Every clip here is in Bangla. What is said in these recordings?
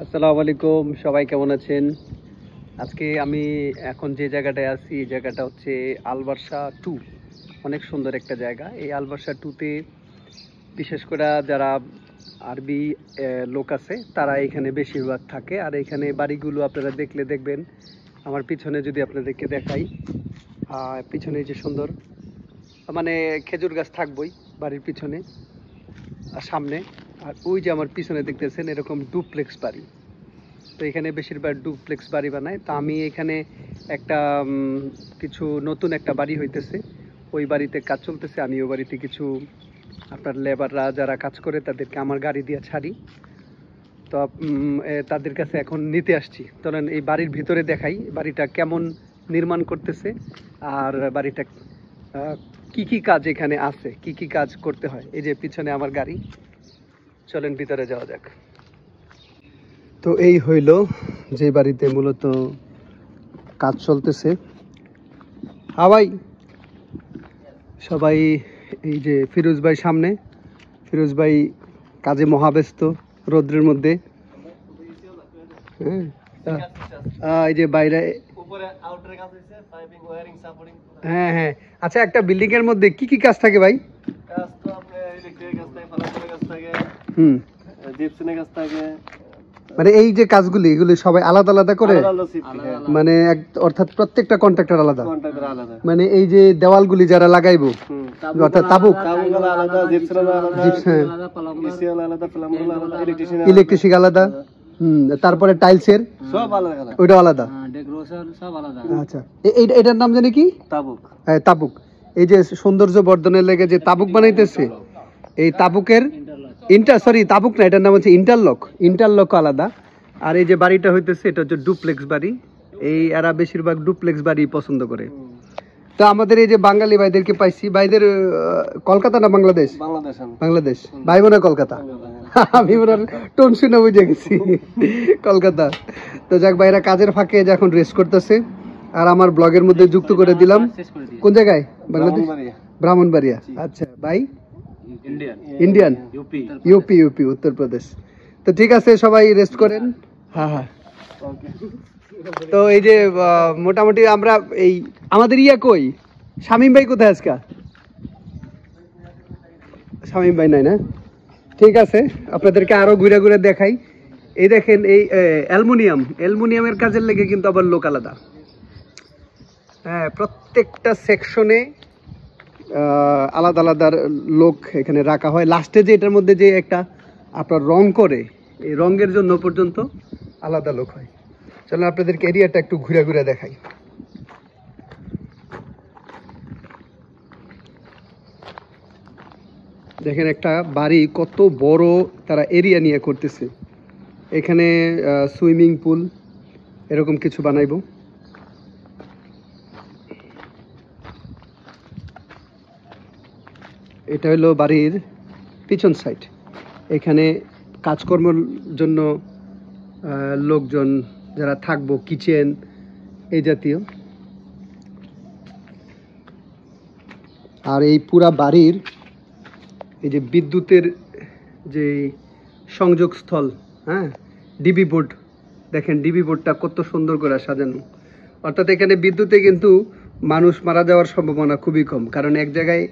আসসালামু আলাইকুম, সবাই কেমন আছেন? আজকে আমি এখন যে জায়গাটায় আছি এই জায়গাটা হচ্ছে আলবার্সা 2। অনেক সুন্দর একটা জায়গা। এই আলবার্সা 2 তে বিশেষ করে যারা আরবি লোক আছে তারা এখানে বেশিরভাগ থাকে। আর এখানে বাড়িগুলো আপনারা দেখবেন। আমার পিছনে যদি আপনাদেরকে দেখাই, পিছনে যে সুন্দর মানে খেজুর গাছ থাকবই বাড়ির পিছনে আর সামনে। আর ওই যে আমার পিছনে দেখতেছেন এরকম ডুপ্লেক্স বাড়ি। তো এখানে বেশিরভাগ ডুপ্লেক্স বাড়ি বানায়। তো আমি এখানে একটা কিছু নতুন একটা বাড়ি হইতেছে, ওই বাড়িতে কাজ চলতেছে। আমি ওই বাড়িতে কিছু আপনার লেবাররা যারা কাজ করে তাদেরকে আমার গাড়ি দিয়ে ছাড়ি। তো তাদের কাছে এখন নিতে আসছি। ধরেন এই বাড়ির ভিতরে দেখাই বাড়িটা কেমন নির্মাণ করতেছে আর বাড়িটা কি কি কাজ এখানে আছে, কি কি কাজ করতে হয়। এই যে পিছনে আমার গাড়ি, চলেন ভিতরে যাওয়া যাক। তো এই হইল যে বাড়িতে মূলত কাজ চলতেছে। ভাই সবাই, এই যে ফিরোজ ভাই সামনে, ফিরোজ ভাই কাজে মহাব্যস্ত রৌদ্রের মধ্যে। হ্যাঁ, এই যে বাইরে। হ্যাঁ হ্যাঁ, আচ্ছা, একটা বিল্ডিং এর মধ্যে কি কি কাজ থাকে ভাই? হুম, মানে এই যে কাজগুলি এগুলি সবাই আলাদা আলাদা করে, মানে অর্থাৎ প্রত্যেকটা কন্ট্রাক্টর আলাদা। মানে এই যে দেওয়ালগুলি যারা লাগাইবো, অর্থাৎ তাবুক, ইলেকট্রিশিয়ান আলাদা, তারপরে টাইলসের ওইটা আলাদা। আচ্ছা, এটার নাম জানি কি? তাবুক। হ্যাঁ, তাবুক। এই যে সৌন্দর্য বর্ধনের লেগে যে তাবুক বানাইতেছে, এই তাবুকের তাবুক না, এটার নাম হচ্ছে ইন্টারলক আলাদা। আর এই যে বাড়িটা হইতেছে এটা হচ্ছে ডুপ্লেক্স বাড়ি। এরা বেশিরভাগ ডুপ্লেক্স বাড়ি পছন্দ করে। তো আমাদের এই যে বাঙালি ভাইদেরকে পাইছি। ভাইদের কলকাতা না বাংলাদেশ? বাংলাদেশ। ভাই মনে হয় কলকাতা। আমি মনে হয় টোন শুনে বুঝে গেছি কলকাতা। তো যাক, ভাইরা কাজের ফাঁকে এখন রেস্ট করতেছে আর আমার ব্লগের মধ্যে যুক্ত করে দিলাম। কোন জায়গায়? বাংলাদেশ, ব্রাহ্মণবাড়িয়া। আচ্ছা ভাই, ইন্ডিয়ান, ইউপি উত্তরপ্রদেশ। তো ঠিক আছে, সবাই রেস্ট করেন। হ্যাঁ হ্যাঁ। তো এই যে মোটামুটি আমরা এই আমাদের কই শামীম ভাই কোথায়? আজকে শামীম ভাই নাই না? ঠিক আছে, আপনাদেরকে আরো ঘুরে ঘুরে দেখাই। এই দেখেন, এই অ্যালুমিনিয়ামের কাজের লেগে কিন্তু আবার লোক আলাদা। হ্যাঁ, প্রত্যেকটা সেকশনে আলাদা আলাদা লোক এখানে রাখা হয়। লাস্টে যে এটার মধ্যে যে একটা আপনার রং করে, এই রঙের জন্য পর্যন্ত আলাদা লোক হয়। চলো আপনাদেরকে এরিয়াটা একটু ঘুরে ঘুরে দেখাই। দেখেন একটা বাড়ি কত বড় তারা এরিয়া নিয়ে করতেছে। এখানে সুইমিং পুল এরকম কিছু বানাইবো। এটা হলো বাড়ির পিছন সাইড। এখানে কাজকর্মের জন্য লোকজন যারা থাকবো, কিচেন এই জাতীয়। আর এই পুরা বাড়ির এই যে বিদ্যুতের যে সংযোগস্থল, হ্যাঁ, ডিবি বোর্ড, দেখেন ডিবি বোর্ডটা কত সুন্দর করে সাজানো। অর্থাৎ এখানে বিদ্যুতে কিন্তু মানুষ মারা যাওয়ার সম্ভাবনা খুবই কম, কারণ এক জায়গায়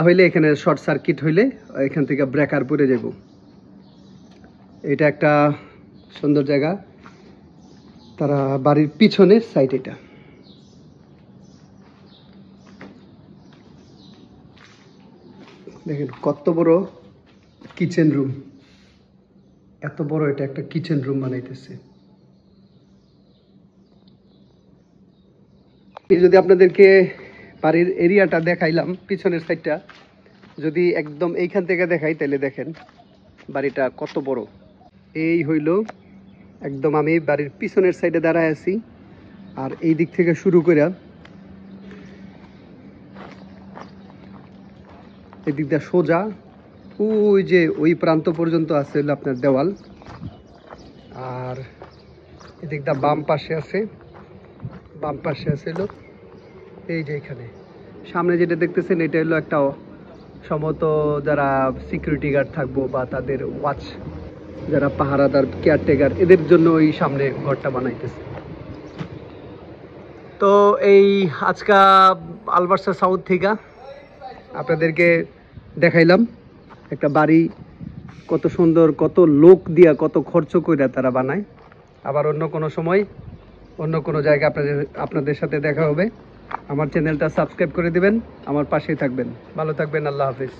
হইলে এখানে শর্ট সার্কিট হইলে এখান থেকে ব্রেকার পড়ে যাব। এটা একটা সুন্দর জায়গা, তারা বাড়ির পিছনের সাইড। এটা দেখেন কত বড় কিচেন রুম, এত বড় এটা একটা কিচেন রুম বানাইতেছে। যদি আপনাদেরকে বাড়ির এরিয়াটা দেখাইলাম, পিছনের সাইডটা যদি একদম এইখান থেকে দেখাই তাহলে দেখেন বাড়িটা কত বড়। এই হইল একদম, আমি বাড়ির পিছনের সাইডে দাঁড়ায় আছি। আর এই দিক থেকে শুরু করে এই দিক দিয়ে সোজা ওই যে ওই প্রান্ত পর্যন্ত আছে হলো আপনার দেওয়াল। আর এদিক দিয়ে বাম পাশে আছে হলো এই যে এখানে সামনে যেটা দেখতেছেন, এটা হলো একটা সম্ভবত যারা সিকিউরিটি গার্ড থাকবো বা তাদের ওয়াচ যারা পাহারাদার কেয়ারটেকার এদের জন্য ওই সামনে ঘরটা বানাইতেছে। তো এই আজকা আলবার্সা সাউথ থেকে আপনাদেরকে দেখাইলাম একটা বাড়ি, কত সুন্দর, কত লোক দিয়া, কত খরচ কইরা তারা বানায়। আবার অন্য কোনো সময় অন্য কোনো জায়গায় আপনাদের সাথে দেখা হবে। আমার চ্যানেলটা সাবস্ক্রাইব করে দিবেন, আমার পাশেই থাকবেন। ভালো থাকবেন, আল্লাহ হাফিজ।